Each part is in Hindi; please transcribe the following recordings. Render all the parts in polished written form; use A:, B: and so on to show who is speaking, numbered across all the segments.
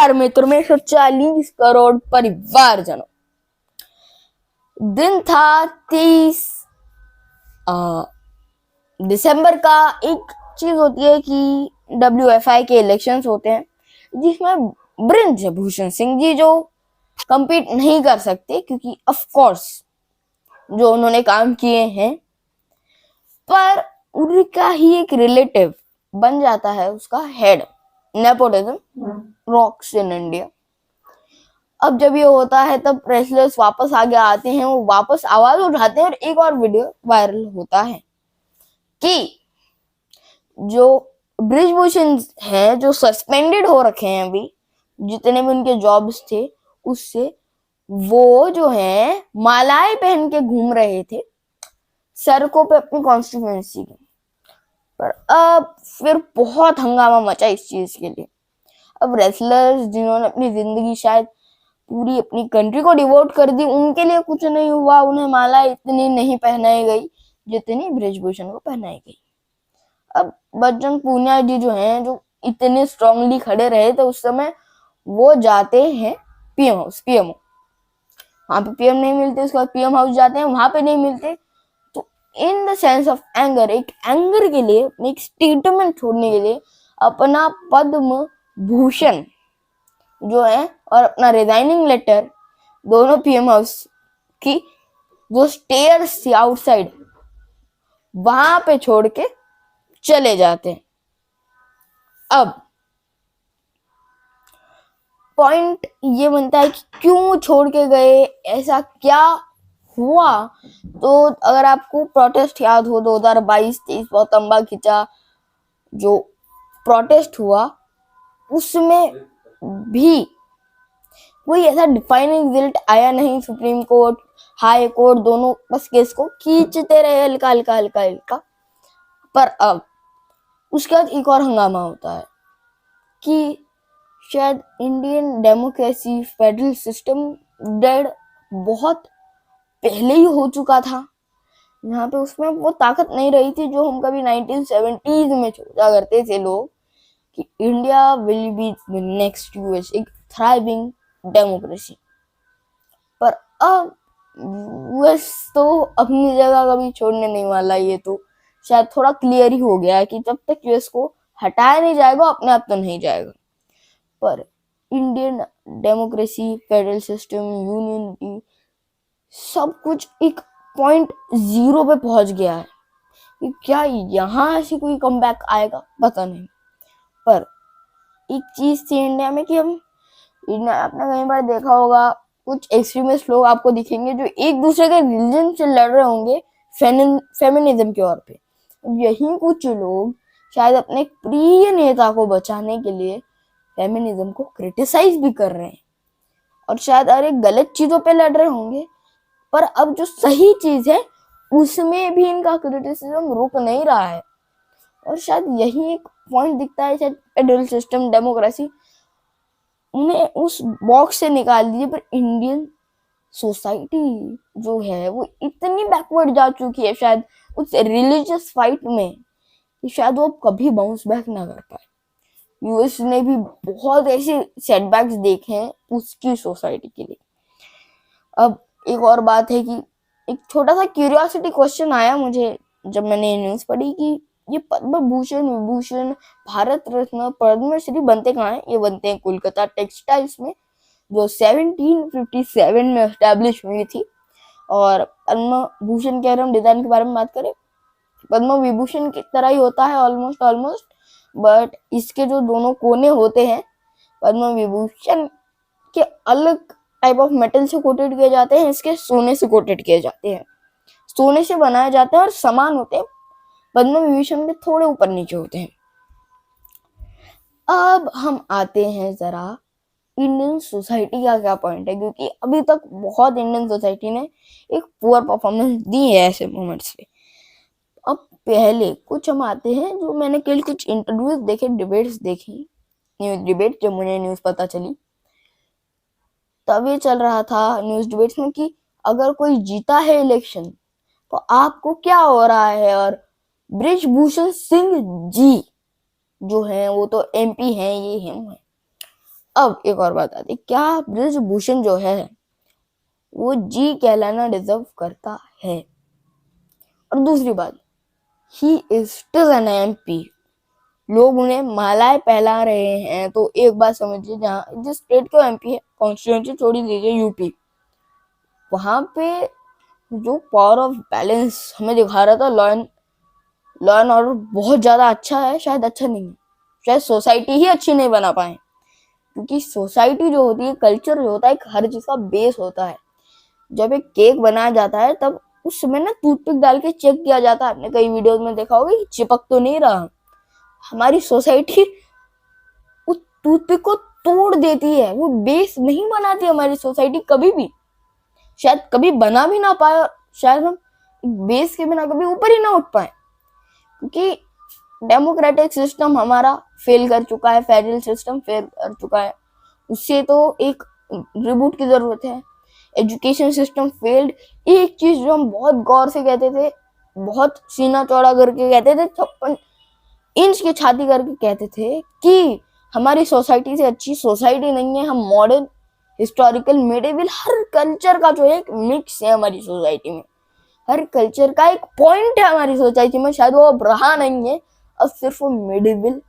A: नमस्कार मित्रों, में 140 करोड़ परिवारजनों। दिन था 30 दिसंबर का। एक चीज होती है कि WFI के इलेक्शंस होते हैं जिसमें बृजभूषण सिंह जी जो compete नहीं कर सकते क्योंकि ऑफ कोर्स जो उन्होंने काम किए हैं, पर उनका ही एक रिलेटिव बन जाता है उसका head. Nepotism rocks in India. अब जब ये होता है तब रेसलर्स वापस आगे आते हैं, वो वापस आवाज उठाते हैं और एक और वीडियो वायरल होता है कि जो बृजभूषण हैं जो सस्पेंडेड हो रखे हैं अभी, जितने भी उनके जॉब्स थे उससे, वो जो है मालाएं पहन के घूम रहे थे सड़कों पे अपनी कॉन्स्टिट्यूएंसी के। पर अब फिर बहुत हंगामा मचा इस चीज के लिए। अब रेसलर्स जिन्होंने अपनी जिंदगी शायद पूरी अपनी कंट्री को डिवोट कर दी, उनके लिए कुछ नहीं हुआ, उन्हें माला इतनी नहीं पहनाई गई जितनी बृजभूषण को पहनाई गई। अब बजरंग पूनिया जी जो हैं, जो इतने स्ट्रांगली खड़े रहे थे उस समय, वो जाते हैं पीएम हाउस। वहां पे पीएम नहीं मिलते, उसके बाद पीएम हाउस जाते हैं, वहां पे नहीं मिलते। तो in the sense of anger, एक एंगर के लिए, एक स्टेटमेंट छोड़ने के लिए अपना पद्म भूषण जो है और अपना रिजाइनिंग लेटर दोनों पीएम हाउस की जो स्टेयर्स थी आउटसाइड, वहां पे छोड़ के चले जाते हैं। अब पॉइंट ये बनता है कि क्यों छोड़ के गए, ऐसा क्या हुआ। तो अगर आपको प्रोटेस्ट याद हो 2022-23 बहुत लंबा खिंचा जो प्रोटेस्ट हुआ, उसमें भी कोई ऐसा डिफाइनिंग रिजल्ट आया नहीं। सुप्रीम कोर्ट, हाई कोर्ट दोनों बस केस को खींचते रहे हल्का हल्का हल्का हल्का। पर अब उसके बाद एक और हंगामा होता है कि शायद Indian democracy federal system dead बहुत पहले ही हो चुका था। यहाँ पे उसमें वो ताकत नहीं रही थी जो हम कभी 1970s में सोचा करते थे लोग कि India will be the next US, एक थ्राइविंग डेमोक्रेसी। पर अब यूएस तो अपनी जगह कभी छोड़ने नहीं वाला। ये तो शायद थोड़ा क्लियर ही हो गया है कि जब तक यूएस को हटाया नहीं जाएगा अपने आप तो नहीं जाएगा। पर Indian democracy, federal system, union, सब कुछ एक पॉइंट जीरो पे पहुंच गया है कि क्या यहाँ से कोई कमबैक आएगा पता नहीं। पर एक चीज थी इंडिया में कि आपने कई बार देखा होगा कुछ एक्सट्रीमिस्ट लोग आपको दिखेंगे जो एक दूसरे के रिलीजन से लड़ रहे होंगे फेमिनिज्म के ओर पे। अब यही कुछ लोग शायद अपने प्रिय नेता को बचाने के लिए फेमिनिज्म को क्रिटिसाइज भी कर रहे हैं और शायद अरे गलत चीजों पे लड़ रहे होंगे, पर अब जो सही चीज है उसमें भी इनका क्रिटिसिज्म रुक नहीं रहा है। और शायद यही एक पॉइंट दिखता है, शायद फेडरल सिस्टम, डेमोक्रेसी, उन्हें उस बॉक्स से निकाल दिए। पर इंडियन सोसाइटी जो है वो इतनी बैकवर्ड जा चुकी है शायद उस रिलीजियस फाइट में कि शायद वो कभी बाउंस बैक ना कर पाए। यूएस ने भी बहुत ऐसे सेटबैक्स देखे हैं उसकी सोसाइटी के लिए। अब एक और बात है कि एक छोटा सा क्यूरियोसिटी क्वेश्चन आया मुझे जब मैंने न्यूज पढ़ी कि ये पद्म भूषण, विभूषण, भारत रत्न, पद्मश्री बनते कहाँ हैं? ये बनते हैं कोलकाता टेक्सटाइल्स में, जो 1757 में एस्टेब्लिश हुई थी। और पद्म भूषण के, अगर हम डिजाइन के बारे में बात करें, पद्म विभूषण की तरह ही होता है ऑलमोस्ट, बट इसके जो दोनों कोने होते हैं पद्म विभूषण के अलग टाइप ऑफ मेटल से कोटेड किए जाते हैं, इसके सोने से कोटेड किए जाते हैं, सोने से बनाए जाते हैं और समान होते हैं, पद्म विभूषण के थोड़े ऊपर नीचे होते हैं। अब हम आते हैं जरा इंडियन सोसाइटी का क्या पॉइंट है, क्योंकि अभी तक बहुत इंडियन सोसाइटी ने एक पुअर परफॉर्मेंस दी है ऐसे मोमेंट्स पे। अब पहले कुछ हम आते हैं जो मैंने कल कुछ इंटरव्यूज देखे, डिबेट्स देखी, न्यूज डिबेट, जब मुझे न्यूज पता चली तब ये चल रहा था न्यूज डिबेट्स में कि अगर कोई जीता है इलेक्शन तो आपको क्या हो रहा है। और बृजभूषण सिंह जी जो हैं वो तो MP हैं, ये हैं। अब एक और बात आती है, क्या ब्रिजभूषण जो है वो जी कहलाना डिजर्व करता है? और दूसरी बात, he is still an MP. लोग उन्हें मालाएं पहला रहे हैं, तो एक बात समझिए, जहाँ जिस स्टेट का एमपी है, कॉन्स्टिट्यूंसी छोड़ी दीजिए यूपी, वहां पे जो पावर ऑफ बैलेंस हमें दिखा रहा था, लॉ एंड ऑर्डर बहुत ज्यादा अच्छा है, शायद अच्छा नहीं है, शायद सोसाइटी ही अच्छी नहीं बना पाए, क्योंकि सोसाइटी जो होती है, कल्चर जो होता है, एक हर चीज का बेस होता है। जब एक केक बनाया जाता है तब उस समय ना टूथपिक डाल के चेक किया जाता है, आपने कई वीडियोस में देखा होगा कि चिपक तो नहीं रहा। हमारी सोसाइटी उस टूथपिक को तोड़ देती है, वो बेस नहीं बनाती हमारी सोसाइटी कभी भी, शायद कभी बना भी ना पाए, शायद हम बेस के बिना कभी ऊपर ही ना उठ पाए, क्योंकि डेमोक्रेटिक सिस्टम हमारा फेल कर चुका है, फेडरल सिस्टम फेल कर चुका है, उससे तो एक रिबूट की जरूरत है। Education system failed. एक चीज जो हम बहुत गौर से कहते थे, बहुत सीना चौड़ा करके कहते थे, 56 इंच की छाती करके कहते थे कि हमारी सोसाइटी से अच्छी सोसाइटी नहीं है, हम मॉडर्न, हिस्टोरिकल, मेडिवल, हर कल्चर का जो है एक मिक्स है हमारी सोसाइटी में, हर कल्चर का एक पॉइंट है हमारी सोसाइटी में, शायद वो अब रहा नहीं है, अब सिर्फ वो मेडिवल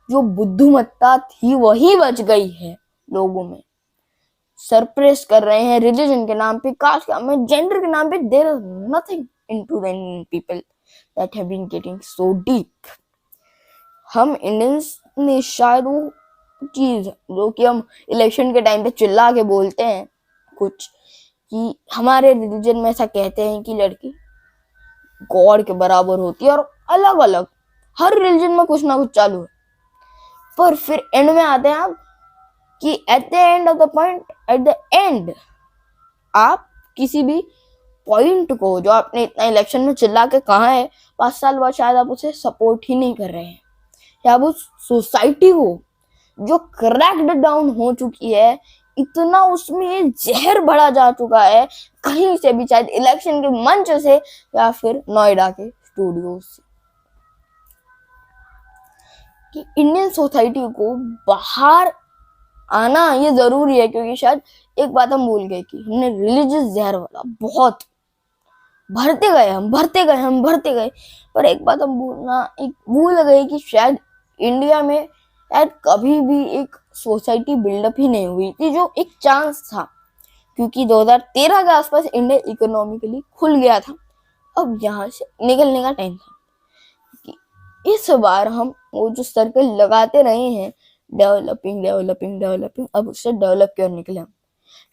A: जो बुद्धिमत्ता थी वही बच गई है लोगों में। सरप्रेस कर रहे हैं रिलीजन के नाम पे, कास्ट के नाम पे, जेंडर के नाम पे। There is nothing into the Indian people that have been getting so deep. हम इंडियंस ने शायद वो चीज जो कि हम इलेक्शन के टाइम पे चिल्ला के बोलते हैं कुछ, कि हमारे रिलीजन में ऐसा कहते हैं कि लड़की गॉड के बराबर होती है, और अलग अलग हर रिलीजन में कुछ ना कुछ चालू है, पर फिर एंड में आते हैं आप कि at the end of the point, at the end आप किसी भी पॉइंट को जो आपने इतना इलेक्शन में चिल्ला के कहा है, 5 साल बाद शायद आप उसे सपोर्ट ही नहीं कर रहे हैं, या वो सोसाइटी को जो क्रैक्ड डाउन हो चुकी है, इतना उसमें जहर भरा जा चुका है, कहीं से भी, शायद इलेक्शन के मंच से या फिर नोएडा के स्टूडियो से, कि इंडियन सोसाइटी को बाहर आना ये जरूरी है। क्योंकि शायद एक बात हम भूल गए कि हमने रिलीजियस जहर वाला बहुत भरते गए, पर एक बात हम भूल गए कि शायद इंडिया में शायद कभी भी एक सोसाइटी बिल्डअप ही नहीं हुई थी, जो एक चांस था, क्योंकि 2013 के आसपास इंडिया इकोनॉमिकली खुल गया था, अब यहाँ से निकलने का टाइम था। कि इस बार हम वो जो सर्कल लगाते रहे हैं, डेवलपिंग, अब उससे डेवलप क्यों निकले हम,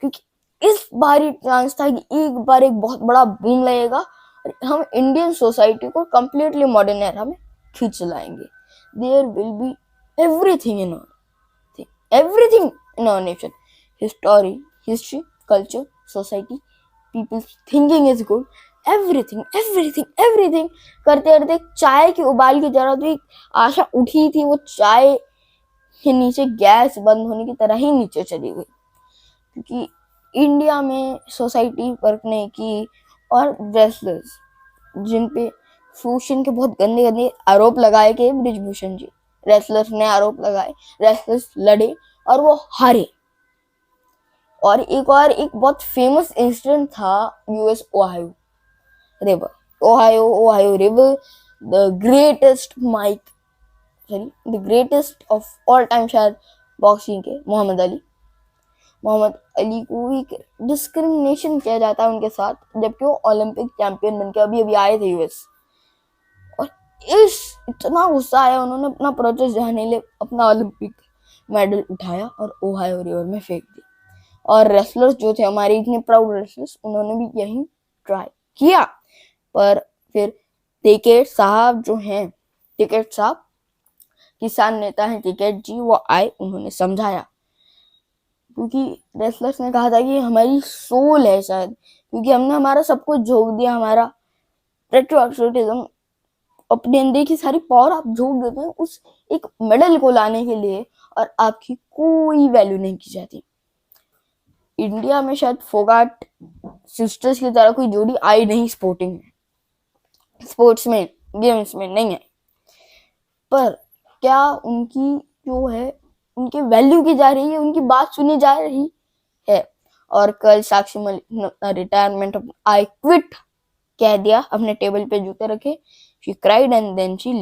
A: क्योंकि इस बार ही चांस था कि एक बार एक बहुत बड़ा बूम लगेगा और हम इंडियन सोसाइटी को कंप्लीटली मॉडर्न एरा में खींच लाएंगे। There will be everything in our nation, history, culture, society, people's thinking is good, everything करते करते चाय की उबाल की जरूरत भी आशा उठी थी, वो चाय के नीचे गैस बंद होने की तरह ही नीचे चली गई, क्योंकि इंडिया में सोसाइटी वर्क नहीं की। और रेसलर्स जिन पे भूषण के बहुत गंदे गंदे आरोप लगाए गए, ब्रिजभूषण जी, रेसलर्स ने आरोप लगाए, रेसलर्स लड़े और वो हारे। और एक बहुत फेमस इंसिडेंट था US Ohio river, the greatest of all time, शायद बॉक्सिंग के मोहम्मद अली को एक डिस्क्रिमिनेशन किया जाता है उनके साथ, जबकि वो ओलंपिक चैंपियन बनकर अभी आए थे यूएस। और इतना गुस्सा आया, उन्होंने अपना प्रोटेस्ट जताने लिए अपना ओलंपिक मेडल उठाया और ओहायो रिवर में फेंक दिया। और रेसलर्स जो थे हमारे इतने प्राउड रेसलर्स, उन्होंने भी यही ट्राई किया, पर फिर टिकैत साहब किसान नेता हैं टिकैत जी, वो आए, उन्होंने समझाया, क्योंकि रेसलर्स ने कहा था कि हमारी सोल है शायद, क्योंकि हमने हमारा सब कुछ झोंक दिया, हमारा पेट्रियोटिज्म, अपने अंदर की सारी पावर आप झोंक देते हैं उस एक मेडल को लाने के लिए, और आपकी कोई वैल्यू नहीं की जाती। इंडिया में शायद फोगाट सिस्टर्स की तरह कोई जोड़ी आई नहीं स्पोर्टिंग में, स्पोर्ट्स में, गेम्स में नहीं है, पर क्या उनकी जो है उनकी वैल्यू की जा रही है, उनकी बात सुनी जा रही है। और कल Sakshi Malik retirement I quit कह दिया, अपने टेबल पे जूते रखे, she cried and then she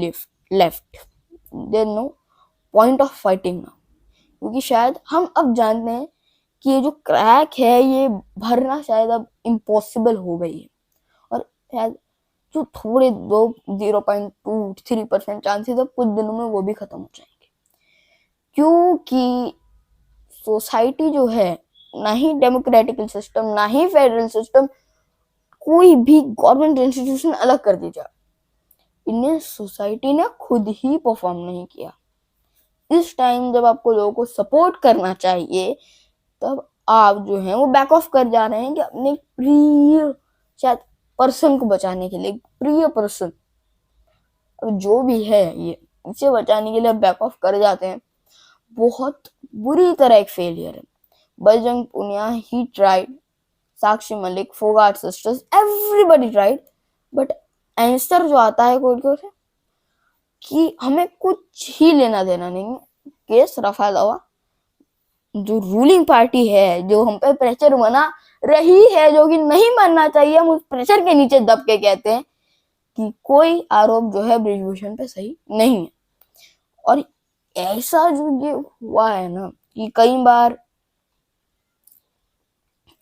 A: left. There no point of fighting now, क्योंकि शायद हम अब जानते हैं कि ये जो क्रैक है ये भरना शायद अब इम्पॉसिबल हो गई है, और शायद जो थोड़े 0.23% चांसेस अब कुछ दिनों में वो भी खत्म हो जाएंगे, क्योंकि सोसाइटी जो है, ना ही डेमोक्रेटिकल सिस्टम, ना ही फेडरल सिस्टम, कोई भी गवर्नमेंट इंस्टीट्यूशन अलग कर दी जाए, इन्हें सोसाइटी ने खुद ही परफॉर्म नहीं किया। इस टाइम जब आपको लोगों को सपोर्ट करना चाहिए, तब आप जो है वो बैक ऑफ कर जा रहे हैं कि अपने प्रिय शायद पर्सन को बचाने के लिए, प्रिय पर्सन जो भी है ये, इसे बचाने के लिए बैक ऑफ कर जाते हैं। बहुत बुरी तरह एक फेलियर है। Bajrang Punia he tried, Sakshi Malik, Phogat sisters, everybody tried, but answer जो आता है कोर्ट की ओर से कि हमें कुछ ही लेना देना नहीं है, केस रफा दवा। जो रूलिंग पार्टी है, जो हम पे प्रेशर बना रही है, जो कि नहीं मानना चाहिए, हम उस प्रेशर के नीचे दब के कहते हैं कि कोई आरोप जो है ब्रिजभूषण पे सही नहीं है। और ऐसा जो ये हुआ है ना कि कई बार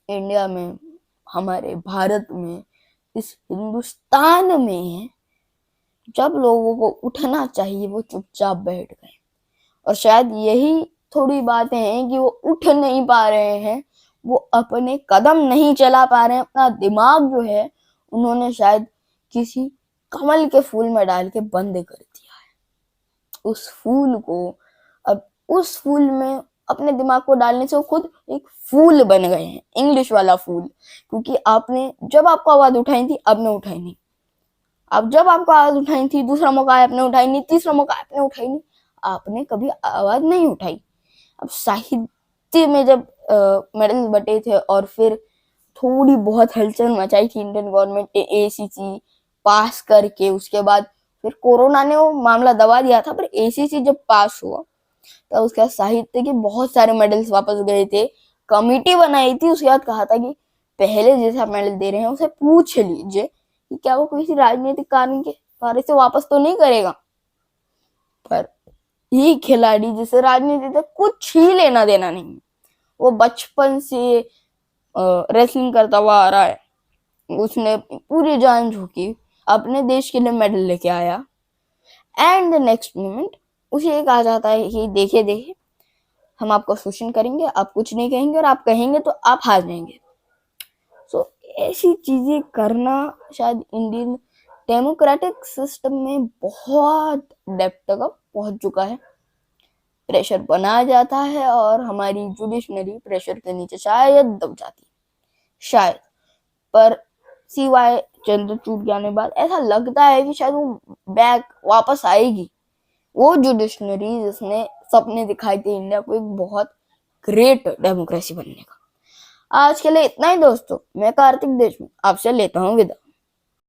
A: इंडिया में, हमारे भारत में, इस हिंदुस्तान में, जब लोगों को उठना चाहिए वो चुपचाप बैठ गए। और शायद यही थोड़ी बातें हैं कि वो उठ नहीं पा रहे हैं, वो अपने कदम नहीं चला पा रहे हैं, अपना दिमाग जो है उन्होंने शायद किसी कमल के फूल में डाल के बंद कर दिया है। उस फूल को, अब उस फूल में अपने दिमाग को डालने से वो खुद एक फूल बन गए हैं, इंग्लिश वाला फूल। क्योंकि आपने जब आपको आवाज उठाई थी, आपने उठाई नहीं। अब जब आपको आवाज उठाई थी, दूसरा मौका आपने उठाई नहीं, तीसरा मौका आपने उठाई नहीं, आपने कभी आवाज नहीं उठाई। अब साहित्य में जब मेडल बटे थे और फिर थोड़ी बहुत हलचल मचाई थी इंडियन गवर्नमेंट ने एसीसी पास करके, उसके बाद फिर कोरोना ने वो मामला दबा दिया था, पर एसीसी जब पास हुआ तब उसके बाद साहित्य के बहुत सारे मेडल्स वापस गए थे। कमेटी बनाई थी, उसके बाद कहा था कि पहले जैसा मेडल दे रहे हैं उसे पूछ लीजिए कि क्या वो किसी राजनीतिक कारण के कार्य से वापस तो नहीं करेगा। पर ये खिलाड़ी जिसे राजनीति से कुछ ही लेना देना नहीं, वो बचपन से रेसलिंग करता हुआ आ रहा है, उसने पूरी जान झोंकी, अपने देश के लिए मेडल लेके आया, एंड द नेक्स्ट मोमेंट उसे एक आ जाता है कि देखे देखे हम आपको शोषण करेंगे, आप कुछ नहीं कहेंगे, और आप कहेंगे तो आप हार जाएंगे। सो ऐसी चीजें करना शायद इंडियन डेमोक्रेटिक सिस्टम में बहुत डेप्थ तक पहुंच चुका है। प्रेशर बनाया जाता है और हमारी जुडिशनरी प्रेशर के नीचे शायद दब जाती है, शायद। पर सिवाय चंद्रचूड़ जाने बाद ऐसा लगता है कि शायद वो बैक वापस आएगी, वो जुडिशनरी जिसने सपने दिखाए थे इंडिया को एक बहुत ग्रेट डेमोक्रेसी बनने का। आज के लिए इतना ही दोस्तों, मैं कार्तिक देशमुख आपसे लेता हूँ विदा।